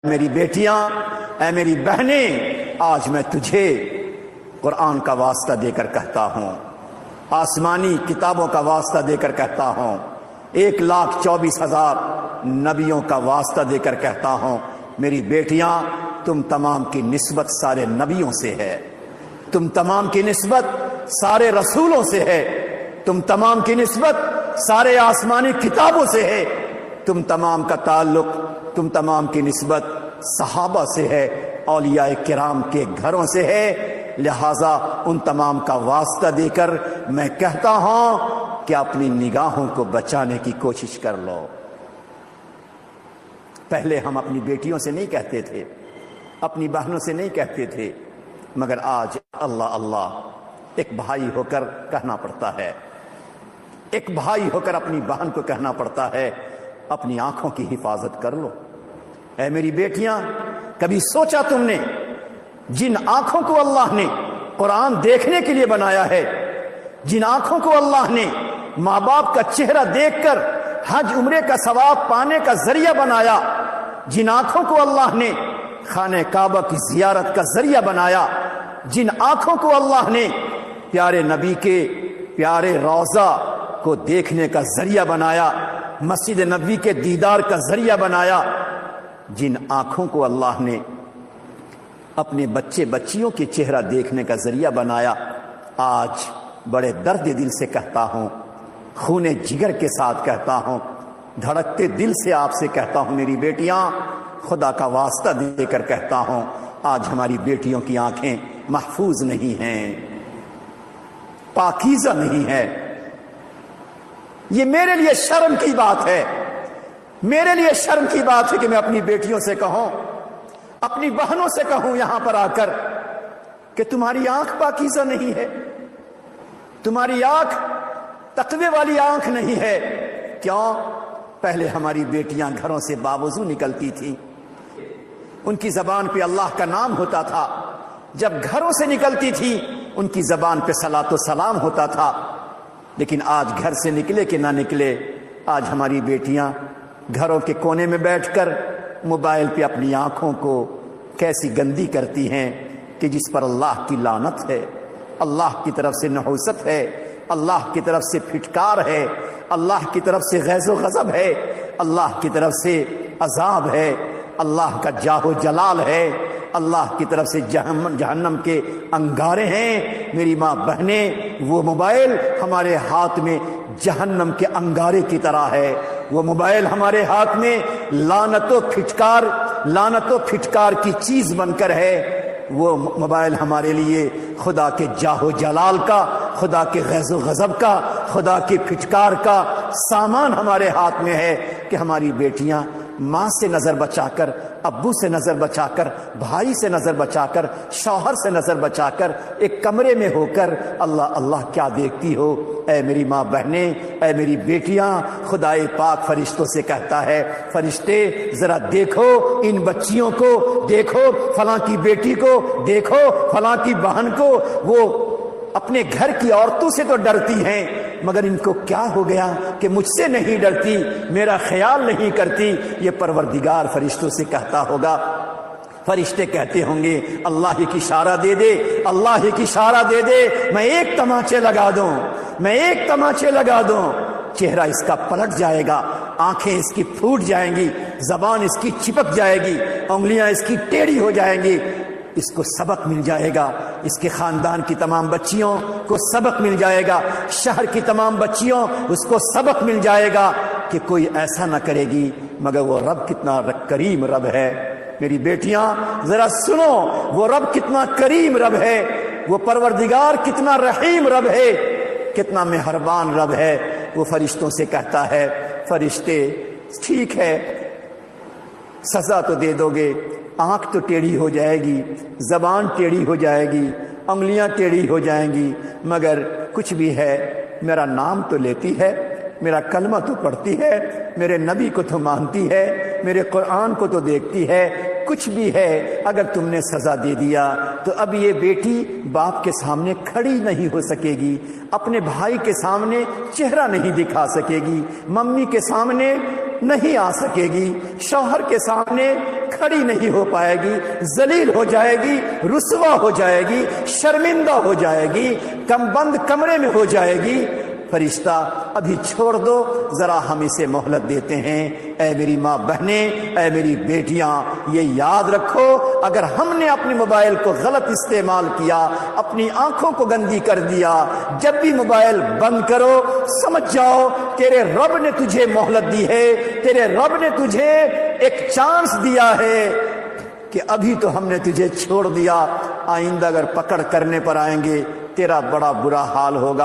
میری بیٹیاں، اے میری بہنیں، آج میں تجھے قرآن کا واسطہ دے کر کہتا ہوں، آسمانی کتابوں کا واسطہ دے کر کہتا ہوں، 1,24,000 نبیوں کا واسطہ دے کر کہتا ہوں، میری بیٹیاں، تم تمام کی نسبت سارے نبیوں سے ہے، تم تمام کی نسبت سارے رسولوں سے ہے، تم تمام کی نسبت سارے آسمانی کتابوں سے ہے، تم تمام کا تعلق، تم تمام کی نسبت صحابہ سے ہے، اولیاء کرام کے گھروں سے ہے، لہذا ان تمام کا واسطہ دے کر میں کہتا ہوں کہ اپنی نگاہوں کو بچانے کی کوشش کر لو۔ پہلے ہم اپنی بیٹیوں سے نہیں کہتے تھے، اپنی بہنوں سے نہیں کہتے تھے، مگر آج اللہ اللہ ایک بھائی ہو کر کہنا پڑتا ہے، ایک بھائی ہو کر اپنی بہن کو کہنا پڑتا ہے، اپنی آنکھوں کی حفاظت کر لو۔ اے میری بیٹیاں، کبھی سوچا تم نے جن آنکھوں کو اللہ نے قرآن دیکھنے کے لیے بنایا ہے، جن آنکھوں کو اللہ نے ماں باپ کا چہرہ دیکھ کر حج عمرے کا ثواب پانے کا ذریعہ بنایا، جن آنکھوں کو اللہ نے خانہ کعبہ کی زیارت کا ذریعہ بنایا، جن آنکھوں کو اللہ نے پیارے نبی کے پیارے روضہ کو دیکھنے کا ذریعہ بنایا، مسجد نبوی کے دیدار کا ذریعہ بنایا، جن آنکھوں کو اللہ نے اپنے بچے بچیوں کے چہرہ دیکھنے کا ذریعہ بنایا، آج بڑے درد دل سے کہتا ہوں، خون جگر کے ساتھ کہتا ہوں، دھڑکتے دل سے آپ سے کہتا ہوں، میری بیٹیاں، خدا کا واسطہ دے کر کہتا ہوں، آج ہماری بیٹیوں کی آنکھیں محفوظ نہیں ہیں، پاکیزہ نہیں ہے۔ یہ میرے لیے شرم کی بات ہے، میرے لیے شرم کی بات ہے کہ میں اپنی بیٹیوں سے کہوں، اپنی بہنوں سے کہوں یہاں پر آ کر کہ تمہاری آنکھ پاکیزہ نہیں ہے، تمہاری آنکھ تقوی والی آنکھ نہیں ہے۔ کیوں؟ پہلے ہماری بیٹیاں گھروں سے باوضو نکلتی تھیں، ان کی زبان پہ اللہ کا نام ہوتا تھا، جب گھروں سے نکلتی تھی ان کی زبان پہ صلاۃ و سلام ہوتا تھا، لیکن آج گھر سے نکلے کہ نہ نکلے، آج ہماری بیٹیاں گھروں کے کونے میں بیٹھ کر موبائل پہ اپنی آنکھوں کو کیسی گندی کرتی ہیں کہ جس پر اللہ کی لعنت ہے، اللہ کی طرف سے نحوست ہے، اللہ کی طرف سے پھٹکار ہے، اللہ کی طرف سے غیظ و غضب ہے، اللہ کی طرف سے عذاب ہے، اللہ کا جاہ و جلال ہے، اللہ کی طرف سے جہنم کے انگارے ہیں۔ میری ماں بہنیں، وہ موبائل ہمارے ہاتھ میں جہنم کے انگارے کی طرح ہے، وہ موبائل ہمارے ہاتھ میں لعنت و پھٹکار کی چیز بن کر ہے، وہ موبائل ہمارے لیے خدا کے جاہ و جلال کا، خدا کے غیظ و غضب کا، خدا کے پھٹکار کا سامان ہمارے ہاتھ میں ہے کہ ہماری بیٹیاں ماں سے نظر بچا کر، ابو سے نظر بچا کر، بھائی سے نظر بچا کر، شوہر سے نظر بچا کر ایک کمرے میں ہو کر اللہ اللہ کیا دیکھتی ہو۔ اے میری ماں بہنیں، اے میری بیٹیاں، خدائے پاک فرشتوں سے کہتا ہے، فرشتے ذرا دیکھو ان بچیوں کو، دیکھو فلاں کی بیٹی کو، دیکھو فلاں کی بہن کو، وہ اپنے گھر کی عورتوں سے تو ڈرتی ہیں، مگر ان کو کیا ہو گیا کہ مجھ سے نہیں ڈرتی، میرا خیال نہیں کرتی۔ یہ پروردگار فرشتوں سے کہتا ہوگا، فرشتے کہتے ہوں گے اللہ ہی کی اشارہ دے دے، اللہ ہی کی اشارہ دے دے، میں ایک تماچے لگا دوں، میں ایک تماچے لگا دوں، چہرہ اس کا پلٹ جائے گا، آنکھیں اس کی پھوٹ جائیں گی، زبان اس کی چپک جائے گی، انگلیاں اس کی ٹیڑھی ہو جائیں گی، اس کو سبق مل جائے گا، اس کے خاندان کی تمام بچیوں کو سبق مل جائے گا، شہر کی تمام بچیوں اس کو سبق مل جائے گا کہ کوئی ایسا نہ کرے گی، مگر وہ رب کتنا کریم رب ہے۔ میری بیٹیاں ذرا سنو، وہ رب کتنا کریم رب ہے، وہ پروردگار کتنا رحیم رب ہے، کتنا مہربان رب ہے۔ وہ فرشتوں سے کہتا ہے، فرشتے ٹھیک ہے سزا تو دے دو گے، آنکھ تو ٹیڑھی ہو جائے گی، زبان ٹیڑھی ہو جائے گی، انگلیاں ٹیڑھی ہو جائیں گی، مگر کچھ بھی ہے میرا نام تو لیتی ہے، میرا کلمہ تو پڑھتی ہے، میرے نبی کو تو مانتی ہے، میرے قرآن کو تو دیکھتی ہے، کچھ بھی ہے اگر تم نے سزا دے دیا تو اب یہ بیٹی باپ کے سامنے کھڑی نہیں ہو سکے گی، اپنے بھائی کے سامنے چہرہ نہیں دکھا سکے گی، ممی کے سامنے نہیں آ سکے گی، شوہر کے سامنے کھڑی نہیں ہو پائے گی، ذلیل ہو جائے گی، رسوا ہو جائے گی، شرمندہ ہو جائے گی، کم بند کمرے میں ہو جائے گی۔ فرشتہ ابھی چھوڑ دو، ذرا ہم اسے مہلت دیتے ہیں۔ اے میری ماں بہنیں، اے میری بیٹیاں، یہ یاد رکھو، اگر ہم نے اپنے موبائل کو غلط استعمال کیا، اپنی آنکھوں کو گندی کر دیا، جب بھی موبائل بند کرو سمجھ جاؤ تیرے رب نے تجھے مہلت دی ہے، تیرے رب نے تجھے ایک چانس دیا ہے کہ ابھی تو ہم نے تجھے چھوڑ دیا، آئندہ اگر پکڑ کرنے پر آئیں گے تیرا بڑا برا حال ہوگا۔